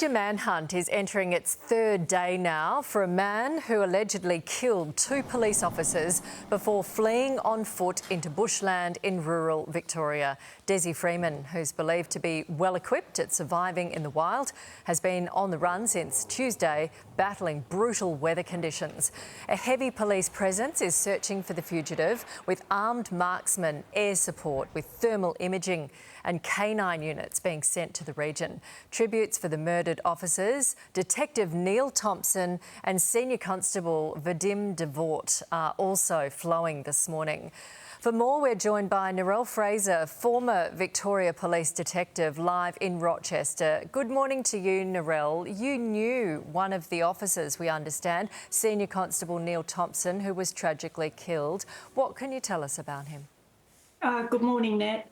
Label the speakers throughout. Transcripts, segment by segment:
Speaker 1: major manhunt is entering its third day now for a man who allegedly killed 2 police officers before fleeing on foot into bushland in rural Victoria. Dezi Freeman, who's believed to be well equipped at surviving in the wild, has been on the run since Tuesday, battling brutal weather conditions. A heavy police presence is searching for the fugitive, with armed marksmen, air support with thermal imaging and canine units being sent to the region. Tributes for the murdered officers, Detective Neil Thompson and Senior Constable Vadim Devort are also flowing this morning. For more, we're joined by Narelle Fraser, former Victoria Police detective, live in Rochester. Good morning to you, Narelle. You knew one of the officers, we understand, Senior Constable Neil Thompson, who was tragically killed. What can you tell us about him?
Speaker 2: Good morning, Nat.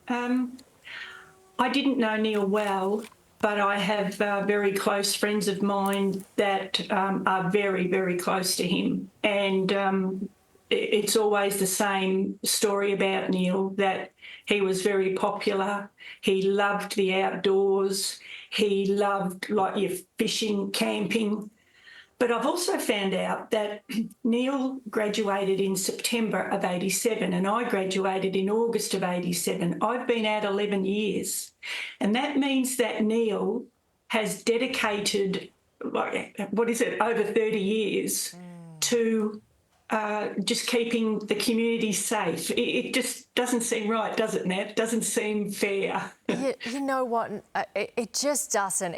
Speaker 2: I didn't know Neil well, but I have very close friends of mine that are very, very close to him. And it's always the same story about Neil, that he was very popular. He loved the outdoors. He loved, like, your fishing, camping. But I've also found out that Neil graduated in September of 87 and I graduated in August of 87. I've been out 11 years. And that means that Neil has dedicated, like, over 30 years to just keeping the community safe. It just doesn't seem right, does it, Nat? It doesn't seem fair.
Speaker 1: You know what? It just doesn't.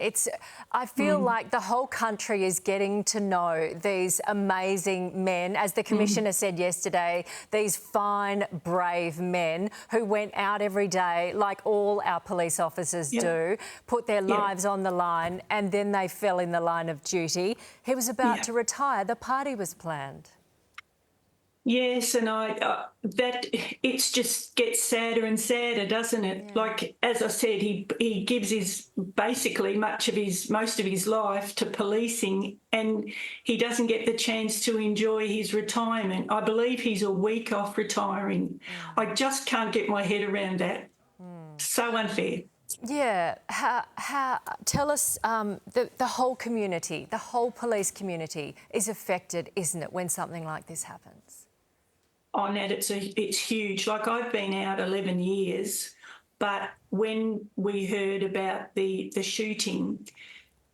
Speaker 1: I feel like the whole country is getting to know these amazing men, as the Commissioner said yesterday, these fine, brave men who went out every day, like all our police officers do, put their lives on the line, and then they fell in the line of duty. He was about to retire. The party was planned.
Speaker 2: Yes, and that it's just gets sadder and sadder, doesn't it? Yeah. Like, as I said, he gives basically most of his life to policing, and he doesn't get the chance to enjoy his retirement. I believe he's a week off retiring. I just can't get my head around that. So unfair.
Speaker 1: Yeah, tell us, the whole community, the whole police community is affected, isn't it, when something like this happens?
Speaker 2: Oh, Nat, it's huge. Like, I've been out 11 years, but when we heard about the shooting,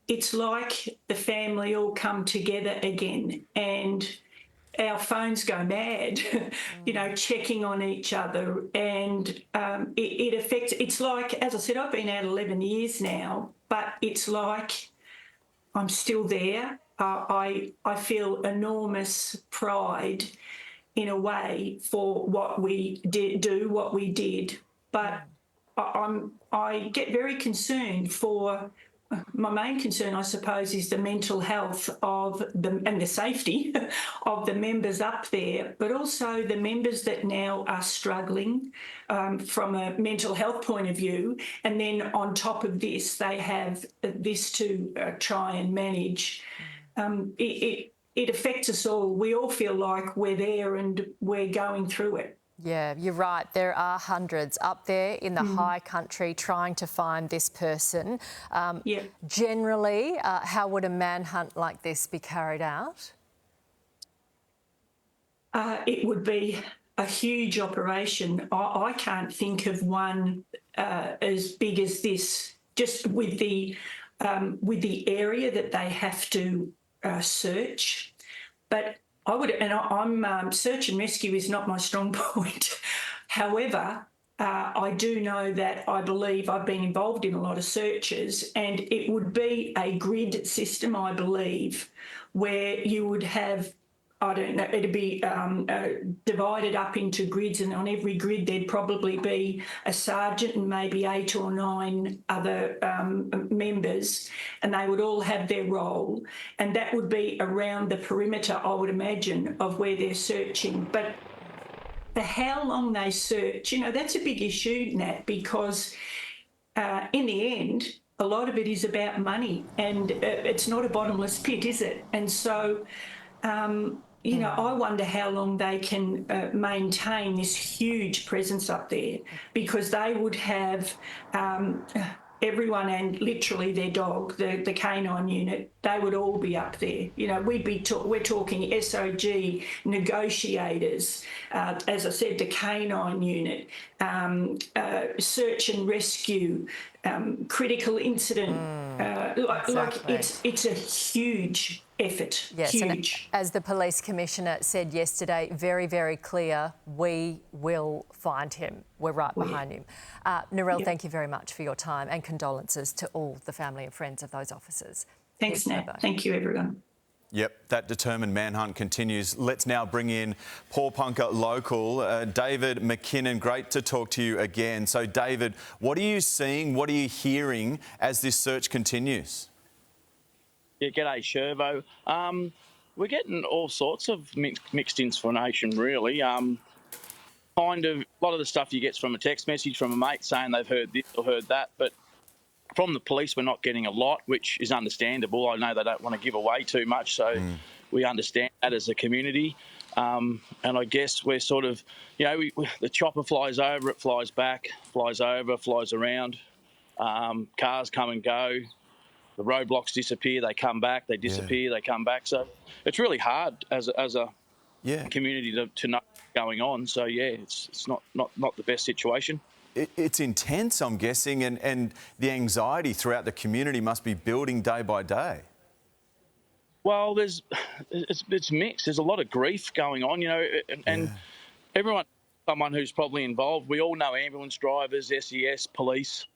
Speaker 2: it's like the family all come together again and our phones go mad, you know, checking on each other. And it affects, it's like, as I said, I've been out 11 years now, but it's like I'm still there. I feel enormous pride in a way for what we did, what we did. But I get very concerned for, my main concern, I suppose, is the mental health and the safety of the members up there, but also the members that now are struggling from a mental health point of view. And then on top of this, they have this to try and manage. It affects us all. We all feel like we're there and we're going through it.
Speaker 1: Yeah, you're right. There are hundreds up there in the high country trying to find this person. Generally, how would a manhunt like this be carried out?
Speaker 2: It would be a huge operation. I can't think of one as big as this, just with the area that they have to search. But I'm search and rescue is not my strong point. However, I do know that I believe I've been involved in a lot of searches, and it would be a grid system, I believe, where you would have, I don't know, it'd be divided up into grids, and on every grid there'd probably be a sergeant and maybe 8 or 9 other members, and they would all have their role, and that would be around the perimeter, I would imagine, of where they're searching. But for how long they search, you know, that's a big issue, Nat, because in the end, a lot of it is about money, and it's not a bottomless pit, is it? And so you know, I wonder how long they can maintain this huge presence up there, because they would have everyone and literally their dog, the canine unit, they would all be up there. You know, we're talking SOG negotiators, as I said, the canine unit, search and rescue, critical incident.
Speaker 1: Exactly.
Speaker 2: It's a huge effort.
Speaker 1: Yes,
Speaker 2: huge.
Speaker 1: and as the police commissioner said yesterday, very, very clear, we will find him. We're right behind him. Narelle, thank you very much for your time and condolences to all the family and friends of those officers.
Speaker 2: Thanks, Nat. Thank you, everyone.
Speaker 3: Yep, that determined manhunt continues. Let's now bring in Paul local, David McKinnon. Great to talk to you again. So, David, what are you seeing, what are you hearing as this search continues?
Speaker 4: Yeah, g'day, Shervo. We're getting all sorts of mixed information, really. Kind of a lot of the stuff you get from a text message from a mate saying they've heard this or heard that, but from the police we're not getting a lot, which is understandable. I know they don't want to give away too much, so we understand that as a community. And I guess we're sort of, you know, the chopper flies over, it flies back, flies over, flies around. Cars come and go. The roadblocks disappear, they come back, they disappear, they come back. So it's really hard as a community to know what's going on. So, yeah, it's not the best situation.
Speaker 3: It's intense, I'm guessing, and the anxiety throughout the community must be building day by day.
Speaker 4: Well, it's mixed. There's a lot of grief going on, you know, and everyone, someone who's probably involved. We all know ambulance drivers, SES, police,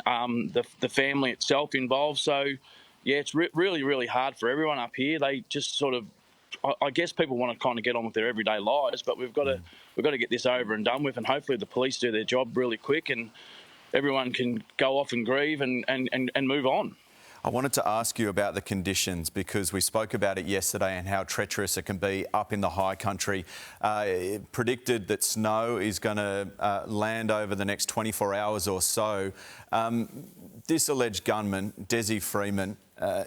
Speaker 4: the family itself involved. So, yeah, it's really, really hard for everyone up here. They just sort of, I guess people want to kind of get on with their everyday lives, but we've got to get this over and done with, and hopefully the police do their job really quick and everyone can go off and grieve and move on.
Speaker 3: I wanted to ask you about the conditions because we spoke about it yesterday and how treacherous it can be up in the high country. It predicted that snow is going to land over the next 24 hours or so. This alleged gunman, Dezi Freeman,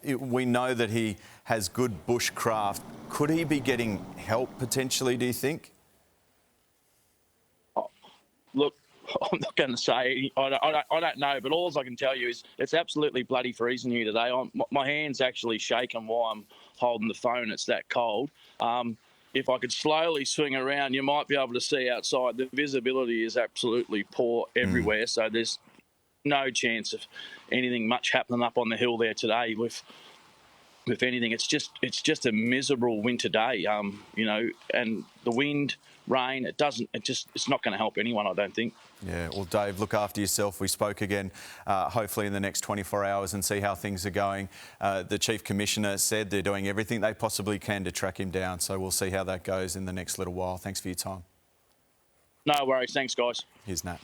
Speaker 3: we know that he has good bushcraft. Could he be getting help potentially, do you think?
Speaker 4: Look, I'm not going to say, I don't know, but all I can tell you is it's absolutely bloody freezing here today. My hand's actually shaking while I'm holding the phone. It's that cold. If I could slowly swing around, you might be able to see outside. The visibility is absolutely poor everywhere, so there's no chance of anything much happening up on the hill there today. With anything, it's just a miserable winter day, you know, and the wind, rain, it's not going to help anyone, I don't think.
Speaker 3: Yeah, well, Dave, look after yourself. We spoke again, hopefully in the next 24 hours and see how things are going. The Chief Commissioner said they're doing everything they possibly can to track him down, so we'll see how that goes in the next little while. Thanks for your time.
Speaker 4: No worries. Thanks, guys.
Speaker 3: Here's Nat.